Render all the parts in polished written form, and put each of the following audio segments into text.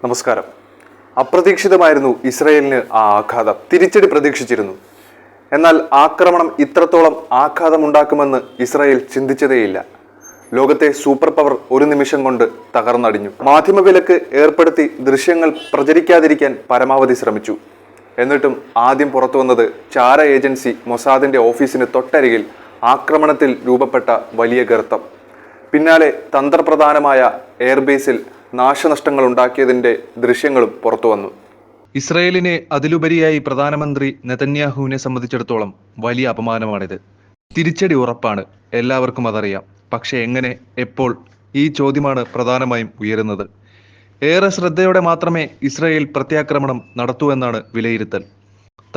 നമസ്കാരം. അപ്രതീക്ഷിതമായിരുന്നു ഇസ്രായേലിന് ആ ആഘാതം. തിരിച്ചടി പ്രതീക്ഷിച്ചിരുന്നു. എന്നാൽ ആക്രമണം ഇത്രത്തോളം ആഘാതമുണ്ടാക്കുമെന്ന് ഇസ്രായേൽ ചിന്തിച്ചതേയില്ല. ലോകത്തെ സൂപ്പർ പവർ ഒരു നിമിഷം കൊണ്ട് തകർന്നടിഞ്ഞു. മാധ്യമവിലക്ക് ഏർപ്പെടുത്തി ദൃശ്യങ്ങൾ പ്രചരിക്കാതിരിക്കാൻ പരമാവധി ശ്രമിച്ചു. എന്നിട്ടും ആദ്യം പുറത്തു വന്നത് ചാര ഏജൻസി മൊസാദിന്റെ ഓഫീസിന് തൊട്ടരികിൽ ആക്രമണത്തിൽ രൂപപ്പെട്ട വലിയ ഗർത്തം. പിന്നാലെ തന്ത്രപ്രധാനമായ എയർബേസിൽ നാശനഷ്ടങ്ങൾ ഉണ്ടാക്കിയതിന്റെ ദൃശ്യങ്ങളും പുറത്തു വന്നു. ഇസ്രായേലിനെ അതിലുപരിയായി പ്രധാനമന്ത്രി നെതന്യാഹുവിനെ സംബന്ധിച്ചിടത്തോളം വലിയ അപമാനമാണിത്. തിരിച്ചടി ഉറപ്പാണ്, എല്ലാവർക്കും അതറിയാം. പക്ഷെ എങ്ങനെ, എപ്പോൾ? ഈ ചോദ്യമാണ് പ്രധാനമായും ഉയരുന്നത്. ഏറെ ശ്രദ്ധയോടെ മാത്രമേ ഇസ്രായേൽ പ്രത്യാക്രമണം നടത്തൂവെന്നാണ് വിലയിരുത്തൽ.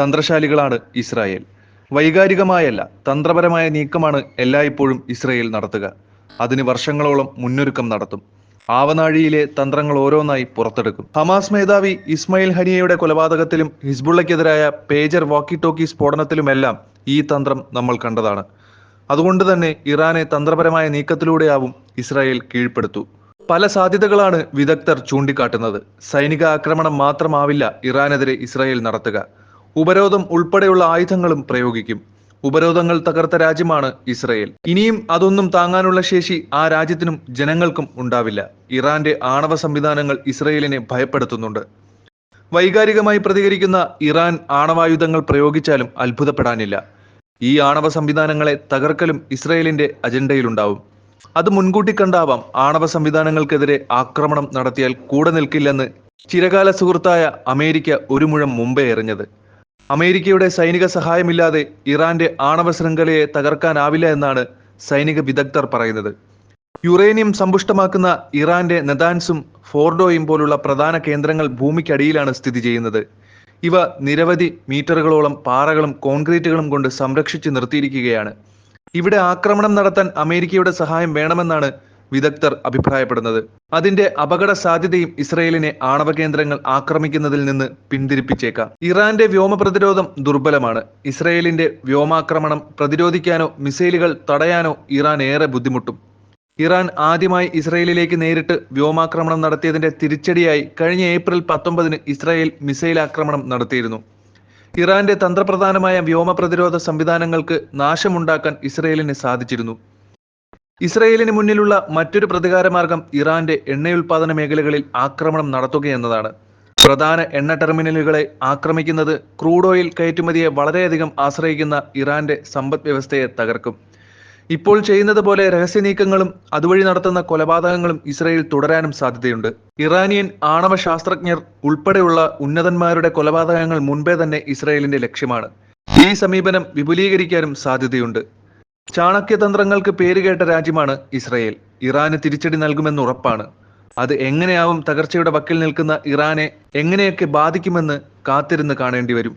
തന്ത്രശാലികളാണ് ഇസ്രായേൽ. വൈകാരികമായല്ല, തന്ത്രപരമായ നീക്കമാണ് എല്ലായ്പ്പോഴും ഇസ്രായേൽ നടത്തുക. അതിന് വർഷങ്ങളോളം മുന്നൊരുക്കം നടത്തും. ആവനാഴിയിലെ തന്ത്രങ്ങൾ ഓരോന്നായി പുറത്തെടുക്കും. ഹമാസ് മേധാവി ഇസ്മായിൽ ഹനിയയുടെ കൊലപാതകത്തിലും ഹിസ്ബുള്ളയ്ക്കെതിരായ പേജർ വാക്കി ടോക്കി സ്ഫോടനത്തിലുമെല്ലാം ഈ തന്ത്രം നമ്മൾ കണ്ടതാണ്. അതുകൊണ്ട് തന്നെ ഇറാനെ തന്ത്രപരമായ നീക്കത്തിലൂടെയാവും ഇസ്രായേൽ കീഴ്പ്പെടുത്തു. പല സാധ്യതകളാണ് വിദഗ്ധർ ചൂണ്ടിക്കാട്ടുന്നത്. സൈനിക ആക്രമണം മാത്രമാവില്ല ഇറാനെതിരെ ഇസ്രായേൽ നടത്തുക. ഉപരോധം ഉൾപ്പെടെയുള്ള ആയുധങ്ങളും പ്രയോഗിക്കും. ഉപരോധങ്ങൾ തകർത്ത രാജ്യമാണ് ഇസ്രായേൽ. ഇനിയും അതൊന്നും താങ്ങാനുള്ള ശേഷി ആ രാജ്യത്തിനും ജനങ്ങൾക്കും ഉണ്ടാവില്ല. ഇറാന്റെ ആണവ സംവിധാനങ്ങൾ ഇസ്രായേലിനെ ഭയപ്പെടുത്തുന്നുണ്ട്. വൈകാരികമായി പ്രതികരിക്കുന്ന ഇറാൻ ആണവായുധങ്ങൾ പ്രയോഗിച്ചാലും അത്ഭുതപ്പെടാനില്ല. ഈ ആണവ സംവിധാനങ്ങളെ തകർക്കലും ഇസ്രായേലിന്റെ അജണ്ടയിലുണ്ടാവും. അത് മുൻകൂട്ടി കണ്ടാവാം ആണവ സംവിധാനങ്ങൾക്കെതിരെ ആക്രമണം നടത്തിയാൽ കൂടെ നിൽക്കില്ലെന്ന് ചിരകാല സുഹൃത്തായ അമേരിക്ക ഒരു മുഴം മുമ്പേ എറിഞ്ഞത്. അമേരിക്കയുടെ സൈനിക സഹായമില്ലാതെ ഇറാന്റെ ആണവ ശൃംഖലയെ തകർക്കാനാവില്ല എന്നാണ് സൈനിക വിദഗ്ധർ പറയുന്നത്. യുറേനിയം സമ്പുഷ്ടമാക്കുന്ന ഇറാന്റെ നെതാൻസും ഫോർഡോയും പോലുള്ള പ്രധാന കേന്ദ്രങ്ങൾ ഭൂമിക്കടിയിലാണ് സ്ഥിതി ചെയ്യുന്നത്. ഇവ നിരവധി മീറ്ററുകളോളം പാറകളും കോൺക്രീറ്റുകളും കൊണ്ട് സംരക്ഷിച്ചു നിർത്തിയിരിക്കുകയാണ്. ഇവിടെ ആക്രമണം നടത്താൻ അമേരിക്കയുടെ സഹായം വേണമെന്നാണ് വിദഗ്ധർ അഭിപ്രായപ്പെടുന്നത്. അതിന്റെ അപകട സാധ്യതയും ഇസ്രായേലിനെ ആണവ കേന്ദ്രങ്ങൾ ആക്രമിക്കുന്നതിൽ നിന്ന് പിന്തിരിപ്പിച്ചേക്കാം. ഇറാന്റെ വ്യോമ പ്രതിരോധം ദുർബലമാണ്. ഇസ്രായേലിന്റെ വ്യോമാക്രമണം പ്രതിരോധിക്കാനോ മിസൈലുകൾ തടയാനോ ഇറാൻ ഏറെ ബുദ്ധിമുട്ടും. ഇറാൻ ആദ്യമായി ഇസ്രായേലിലേക്ക് നേരിട്ട് വ്യോമാക്രമണം നടത്തിയതിന്റെ തിരിച്ചടിയായി കഴിഞ്ഞ ഏപ്രിൽ 19 ഇസ്രായേൽ മിസൈൽ ആക്രമണം നടത്തിയിരുന്നു. ഇറാന്റെ തന്ത്രപ്രധാനമായ വ്യോമ പ്രതിരോധ സംവിധാനങ്ങൾക്ക് നാശമുണ്ടാക്കാൻ ഇസ്രായേലിന് സാധിച്ചിരുന്നു. ഇസ്രായേലിന് മുന്നിലുള്ള മറ്റൊരു പ്രതികാരമാർഗം ഇറാന്റെ എണ്ണയുൽപാദന മേഖലകളിൽ ആക്രമണം നടത്തുകയെന്നതാണ്. പ്രധാന എണ്ണ ടെർമിനലുകളെ ആക്രമിക്കുന്നത് ക്രൂഡ് ഓയിൽ കയറ്റുമതിയെ വളരെയധികം ആശ്രയിക്കുന്ന ഇറാന്റെ സമ്പദ് വ്യവസ്ഥയെ തകർക്കും. ഇപ്പോൾ ചെയ്യുന്നത് പോലെ രഹസ്യ നീക്കങ്ങളും അതുവഴി നടത്തുന്ന കൊലപാതകങ്ങളും ഇസ്രായേൽ തുടരാനും സാധ്യതയുണ്ട്. ഇറാനിയൻ ആണവ ശാസ്ത്രജ്ഞർ ഉൾപ്പെടെയുള്ള ഉന്നതന്മാരുടെ കൊലപാതകങ്ങൾ മുൻപേ തന്നെ ഇസ്രായേലിന്റെ ലക്ഷ്യമാണ്. ഈ സമീപനം വിപുലീകരിക്കാനും സാധ്യതയുണ്ട്. ചാണക്യതന്ത്രങ്ങൾക്ക് പേരുകേട്ട രാജ്യമാണ് ഇസ്രായേൽ. ഇറാന് തിരിച്ചടി നൽകുമെന്ന് ഉറപ്പാണ്. അത് എങ്ങനെയാവും തകർച്ചയുടെ വക്കിൽ നിൽക്കുന്ന ഇറാനെ എങ്ങനെയൊക്കെ ബാധിക്കുമെന്ന് കാത്തിരുന്ന് കാണേണ്ടി വരും.